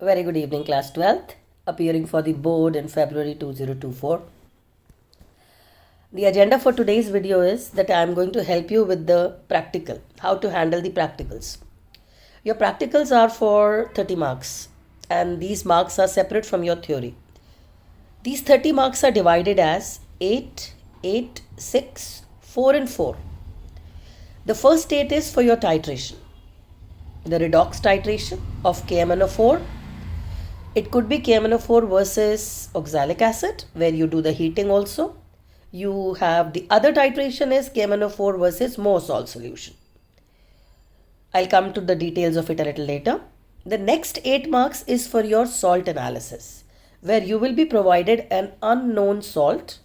Very good evening, class 12th, appearing for the board in February 2024. The agenda for today's video is that I am going to help you with the practical, how to handle the practicals. Your practicals are for 30 marks and these marks are separate from your theory. These 30 marks are divided as 8, 8, 6, 4 and 4. The first 8 is for your titration. The redox titration of KMnO4. It could be KMnO4 versus oxalic acid, where you do the heating also. You have the other titration is KMnO4 versus more salt solution. I'll come to the details of it a little later. The next 8 marks is for your salt analysis, where you will be provided an unknown salt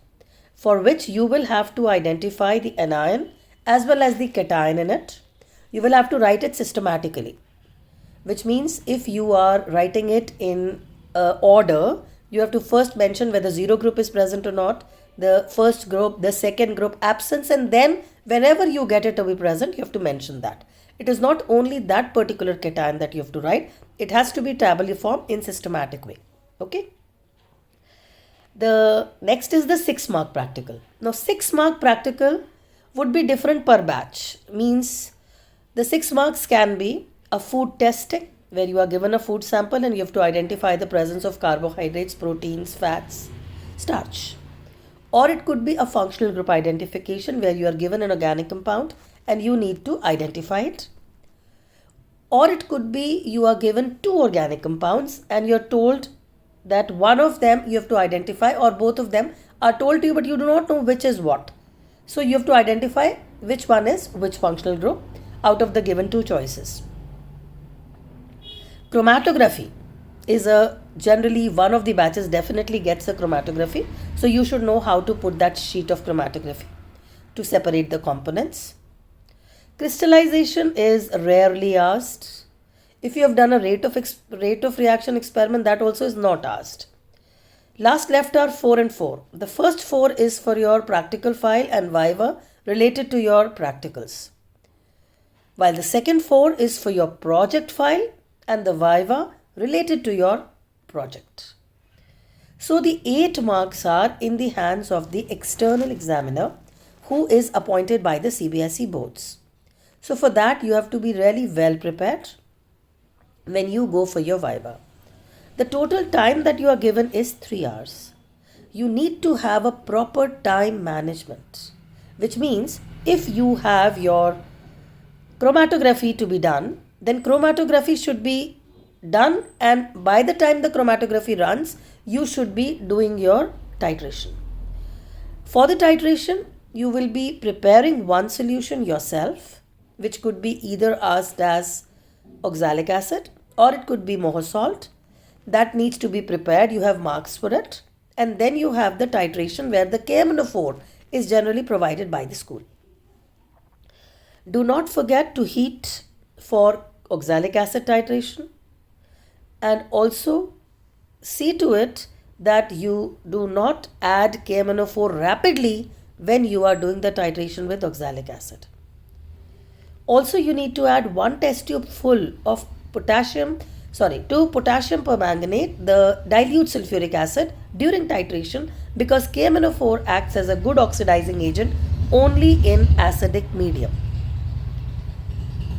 for which you will have to identify the anion as well as the cation in it. You will have to write it systematically, which means if you are writing it in order, you have to first mention whether zero group is present or not, the first group, the second group, absence, and then whenever you get it to be present, you have to mention that. It is not only that particular cation that you have to write, it has to be tabular in systematic way. Okay. The next is the 6 mark practical. Now 6 mark practical would be different per batch. Means the 6 marks can be a food testing, where you are given a food sample and you have to identify the presence of carbohydrates, proteins, fats, starch. Or it could be a functional group identification, where you are given an organic compound and you need to identify it. Or it could be you are given 2 organic compounds and you are told that one of them you have to identify, or both of them are told to you but you do not know which is what. So you have to identify which one is which functional group out of the given 2 choices. Chromatography is generally one of the batches definitely gets a chromatography. So you should know how to put that sheet of chromatography to separate the components. Crystallization is rarely asked. If you have done a rate of reaction experiment, that also is not asked. Last left are 4 and 4. The first 4 is for your practical file and viva related to your practicals, while the second 4 is for your project file and the viva related to your project. So the 8 marks are in the hands of the external examiner, who is appointed by the CBSE boards. So for that you have to be really well prepared when you go for your viva. The total time that you are given is 3 hours. You need to have a proper time management, which means if you have your chromatography to be done, then chromatography should be done, and by the time the chromatography runs, you should be doing your titration. For the titration, you will be preparing one solution yourself, which could be either asked as oxalic acid or it could be moho salt. That needs to be prepared. You have marks for it. And then you have the titration, where the KMnO4 is generally provided by the school. Do not forget to heat for oxalic acid titration, and also see to it that you do not add KMnO4 rapidly when you are doing the titration with oxalic acid. Also, you need to add 1 test tube full of potassium permanganate, the dilute sulfuric acid, during titration, because KMnO4 acts as a good oxidizing agent only in acidic medium.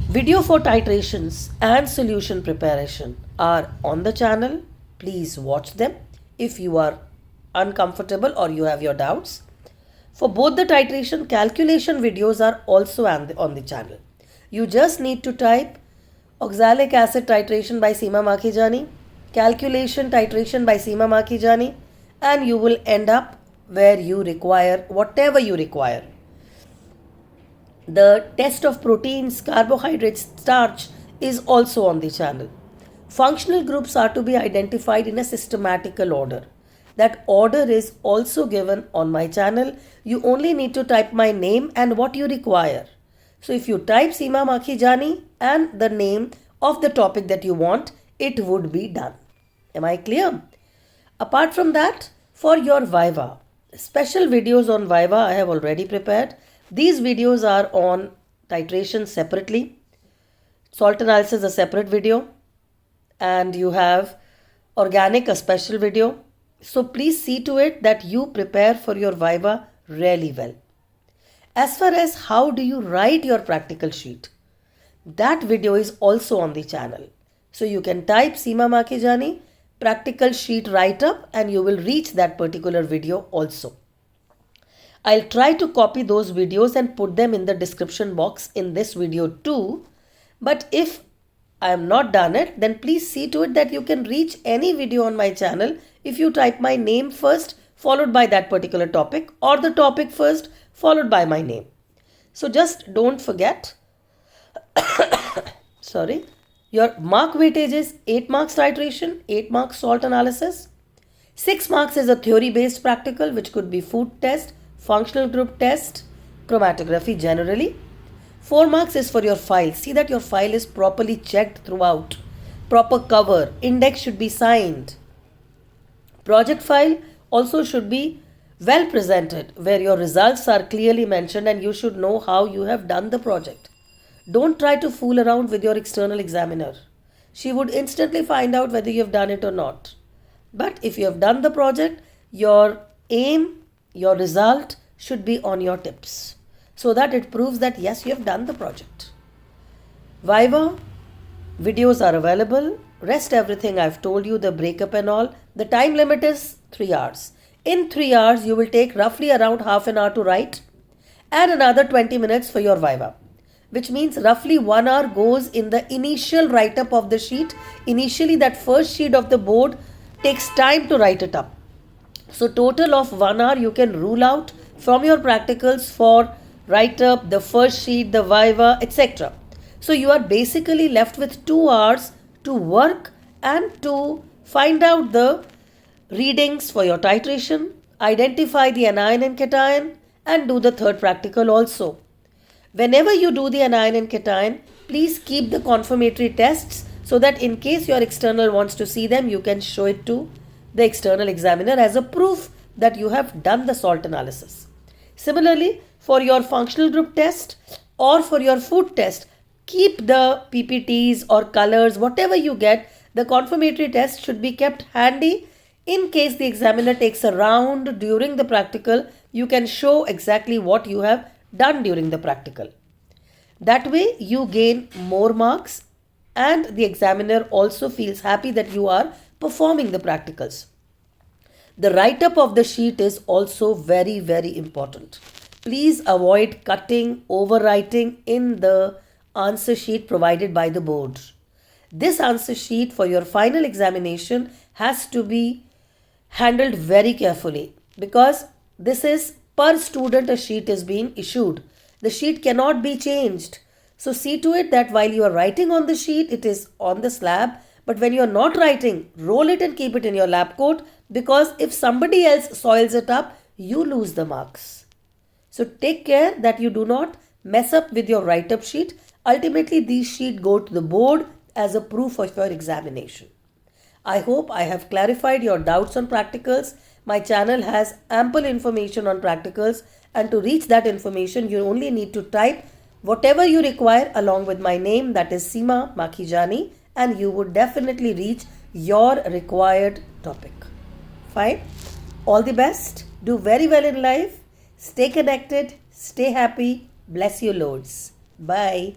Video for titrations and solution preparation are on the channel. Please watch them if you are uncomfortable or you have your doubts. For both the titration calculation videos are also on the channel. You just need to type oxalic acid titration by Seema Makhijani, calculation titration by Seema Makhijani, and you will end up where you require whatever you require. The test of proteins, carbohydrates, starch is also on the channel. Functional groups are to be identified in a systematical order. That order is also given on my channel. You only need to type my name and what you require. So if you type Seema Makhijani and the name of the topic that you want, it would be done. Am I clear? Apart from that, for your viva, special videos on viva I have already prepared. These videos are on titration separately, salt analysis a separate video, and you have Organic, a special video. So please see to it that you prepare for your Viva really well. As far as how do you write your practical sheet, that video is also on the channel. So you can type Seema Makijani practical sheet write up and you will reach that particular video also. I'll try to copy those videos and put them in the description box in this video too. But if I am not done it, then please see to it that you can reach any video on my channel if you type my name first followed by that particular topic, or the topic first followed by my name. So just don't forget, your mark weightage is 8 marks titration, 8 marks salt analysis, 6 marks is a theory based practical which could be food test, functional group test, chromatography generally. 4 marks is for your file. See that your file is properly checked throughout. Proper cover. Index should be signed. Project file also should be well presented, where your results are clearly mentioned and you should know how you have done the project. Don't try to fool around with your external examiner. She would instantly find out whether you have done it or not. But if you have done the project, your aim, your result should be on your tips, so that it proves that yes, you have done the project. Viva videos are available. Rest everything I've told you, the breakup and all. The time limit is 3 hours. In 3 hours, you will take roughly around half an hour to write and another 20 minutes for your Viva, which means roughly 1 hour goes in the initial write-up of the sheet. Initially, that first sheet of the board takes time to write it up. So total of 1 hour you can rule out from your practicals for write-up, the first sheet, the Viva, etc. So you are basically left with 2 hours to work and to find out the readings for your titration, identify the anion and cation, and do the third practical also. Whenever you do the anion and cation, please keep the confirmatory tests so that in case your external wants to see them, you can show it to the external examiner as a proof that you have done the salt analysis. Similarly, for your functional group test or for your food test, keep the PPTs or colors, whatever you get, the confirmatory test should be kept handy. In case the examiner takes a round during the practical, you can show exactly what you have done during the practical. That way you gain more marks and the examiner also feels happy that you are performing the practicals. The write-up of the sheet is also very, very important. Please avoid cutting, overwriting in the answer sheet provided by the board. This answer sheet for your final examination has to be handled very carefully because this is per student a sheet is being issued. The sheet cannot be changed. So see to it that while you are writing on the sheet, it is on the slab. But when you are not writing, roll it and keep it in your lab coat, because if somebody else soils it up, you lose the marks. So take care that you do not mess up with your write-up sheet. Ultimately, these sheets go to the board as a proof of your examination. I hope I have clarified your doubts on practicals. My channel has ample information on practicals, and to reach that information, you only need to type whatever you require along with my name, that is Seema Makijani, and you would definitely reach your required topic. Fine. All the best. Do very well in life. Stay connected. Stay happy. Bless you loads. Bye.